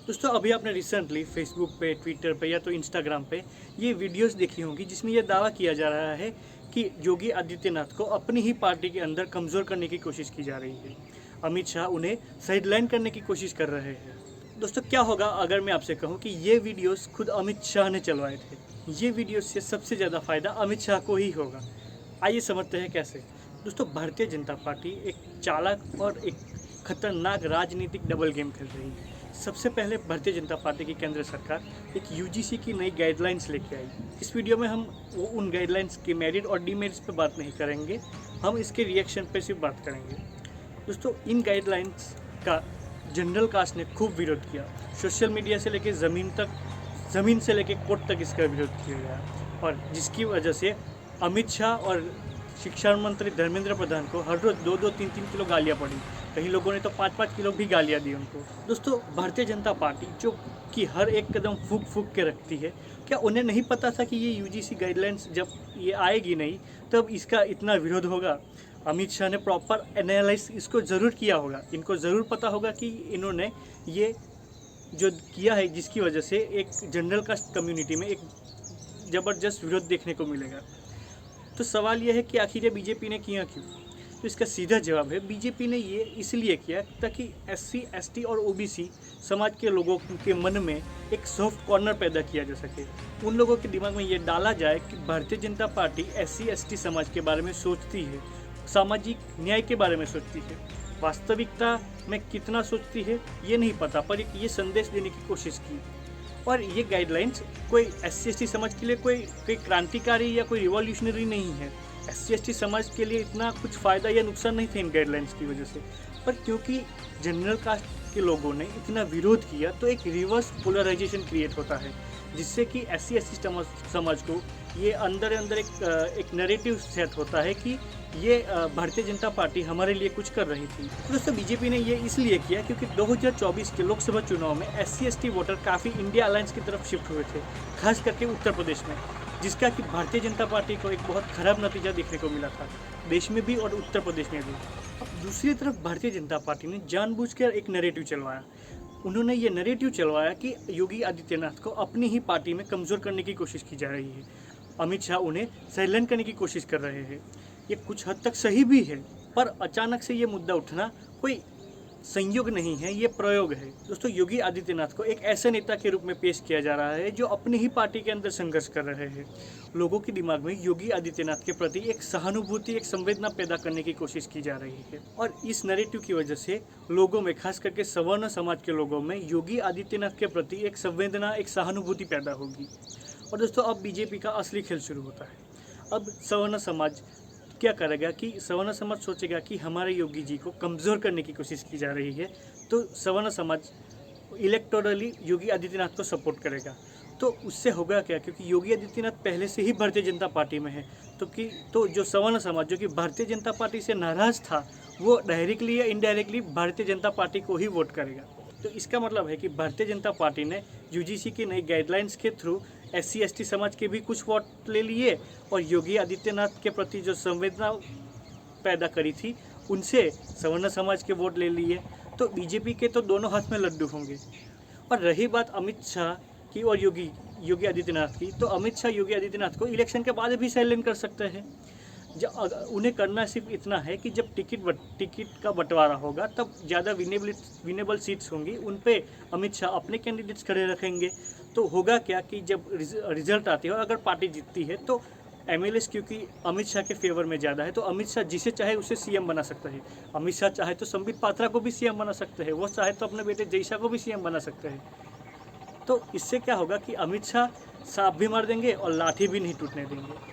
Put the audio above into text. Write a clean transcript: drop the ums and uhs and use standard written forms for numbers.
दोस्तों अभी आपने रिसेंटली फेसबुक पे, ट्विटर पे या तो इंस्टाग्राम पे ये वीडियोस देखी होंगी जिसमें ये दावा किया जा रहा है कि योगी आदित्यनाथ को अपनी ही पार्टी के अंदर कमज़ोर करने की कोशिश की जा रही है। अमित शाह उन्हें साइडलाइन करने की कोशिश कर रहे हैं। दोस्तों क्या होगा अगर मैं आपसे कहूँ कि ये वीडियोस खुद अमित शाह ने चलवाए थे। ये वीडियोस से सबसे ज़्यादा फायदा अमित शाह को ही होगा। आइए समझते हैं कैसे। दोस्तों भारतीय जनता पार्टी एक चालाक और एक खतरनाक राजनीतिक डबल गेम खेल रही है। सबसे पहले भारतीय जनता पार्टी की केंद्र सरकार एक यूजीसी की नई गाइडलाइंस लेके आई। इस वीडियो में हम उन गाइडलाइंस के मेरिट और डीमेरिट्स पर बात नहीं करेंगे, हम इसके रिएक्शन पर सिर्फ बात करेंगे। दोस्तों इन गाइडलाइंस का जनरल कास्ट ने खूब विरोध किया। सोशल मीडिया से लेकर ज़मीन से लेकर कोर्ट तक इसका विरोध किया गया और जिसकी वजह से अमित शाह और शिक्षा मंत्री धर्मेंद्र प्रधान को हर रोज़ 2-2, 3-3 किलो गालियाँ पड़ी। कई लोगों ने तो 5-5 किलो भी गालियाँ दी उनको। दोस्तों भारतीय जनता पार्टी जो कि हर एक कदम फूक फूक के रखती है, क्या उन्हें नहीं पता था कि ये यूजीसी गाइडलाइंस जब ये आएगी नहीं तब इसका इतना विरोध होगा। अमित शाह ने प्रॉपर एनालाइज इसको ज़रूर किया होगा। इनको ज़रूर पता होगा कि इन्होंने ये जो किया है जिसकी वजह से एक जनरल कास्ट कम्युनिटी में एक ज़बरदस्त विरोध देखने को मिलेगा। तो सवाल यह है कि आखिर ये बीजेपी ने किया क्यों? तो इसका सीधा जवाब है बीजेपी ने ये इसलिए किया ताकि एससी, एसटी और ओबीसी समाज के लोगों के मन में एक सॉफ्ट कॉर्नर पैदा किया जा सके। उन लोगों के दिमाग में ये डाला जाए कि Bharatiya Janata party SC, ST समाज के बारे में सोचती है, सामाजिक न्याय के बारे में सोचती है। वास्तविकता में कितना सोचती है ये नहीं पता, पर ये संदेश देने की कोशिश की। और ये गाइडलाइंस कोई एससी एसटी समाज के लिए कोई क्रांतिकारी या कोई रिवॉल्यूशनरी नहीं है। एससी एसटी समाज के लिए इतना कुछ फ़ायदा या नुकसान नहीं था इन गाइडलाइंस की वजह से, पर क्योंकि जनरल कास्ट के लोगों ने इतना विरोध किया तो एक रिवर्स पोलराइजेशन क्रिएट होता है, जिससे कि एससी एसटी समाज को ये अंदर एक नैरेटिव सेट होता है कि ये भारतीय जनता पार्टी हमारे लिए कुछ कर रही थी। दोस्तों बीजेपी ने ये इसलिए किया क्योंकि 2024 के लोकसभा चुनाव में एससी एसटी वोटर काफ़ी इंडिया अलायंस की तरफ शिफ्ट हुए थे, खास करके उत्तर प्रदेश में, जिसका कि भारतीय जनता पार्टी को एक बहुत खराब नतीजा देखने को मिला था, देश में भी और उत्तर प्रदेश में भी। अब दूसरी तरफ भारतीय जनता पार्टी ने जानबूझकर एक नैरेटिव चलवाया। उन्होंने ये नैरेटिव चलवाया कि योगी आदित्यनाथ को अपनी ही पार्टी में कमज़ोर करने की कोशिश की जा रही है। अमित शाह उन्हें साइलेंट करने की कोशिश कर रहे हैं। ये कुछ हद तक सही भी है, पर अचानक से ये मुद्दा उठना कोई संयोग नहीं है, ये प्रयोग है। दोस्तों योगी आदित्यनाथ को एक ऐसे नेता के रूप में पेश किया जा रहा है जो अपनी ही पार्टी के अंदर संघर्ष कर रहे हैं। लोगों के दिमाग में योगी आदित्यनाथ के प्रति एक सहानुभूति, एक संवेदना पैदा करने की कोशिश की जा रही है और इस नैरेटिव की वजह से लोगों में, खास करके सवर्ण समाज के लोगों में योगी आदित्यनाथ के प्रति एक संवेदना, एक सहानुभूति पैदा होगी। और दोस्तों अब बीजेपी का असली खेल शुरू होता है। अब सवर्ण समाज क्या करेगा कि सवर्ण समाज सोचेगा कि हमारे योगी जी को कमज़ोर करने की कोशिश की जा रही है, तो सवर्ण समाज इलेक्टोरली योगी आदित्यनाथ को सपोर्ट करेगा। तो उससे होगा क्या, क्योंकि योगी आदित्यनाथ पहले से ही भारतीय जनता पार्टी में है, तो जो सवर्ण समाज जो कि भारतीय जनता पार्टी से नाराज़ था, वो डायरेक्टली या इनडायरेक्टली भारतीय जनता पार्टी को ही वोट करेगा। तो इसका मतलब है कि भारतीय जनता पार्टी ने यूजीसी की नई गाइडलाइंस के थ्रू एससी एसटी समाज के भी कुछ वोट ले लिए और योगी आदित्यनाथ के प्रति जो संवेदना पैदा करी थी उनसे सवर्ण समाज के वोट ले लिए। तो बीजेपी के तो दोनों हाथ में लड्डू होंगे। और रही बात अमित शाह की और योगी आदित्यनाथ की, तो अमित शाह योगी आदित्यनाथ को इलेक्शन के बाद भी साइलेंट कर सकते हैं। उन्हें करना सिर्फ इतना है कि जब टिकट का बंटवारा होगा तब ज़्यादा विनेबल सीट्स होंगी, उन पे अमित शाह अपने कैंडिडेट्स खड़े रखेंगे। तो होगा क्या कि जब रिजल्ट आती है और अगर पार्टी जीतती है तो एमएलएस क्योंकि अमित शाह के फेवर में ज़्यादा है, तो अमित शाह जिसे चाहे उसे सीएम बना सकता है। अमित शाह चाहे तो संबित पात्रा को भी सीएम बना सकते हैं, वो चाहे तो अपने बेटे जय शाह को भी सीएम बना सकते हैं। तो इससे क्या होगा कि अमित शाह सांप भी मार देंगे और लाठी भी नहीं टूटने देंगे।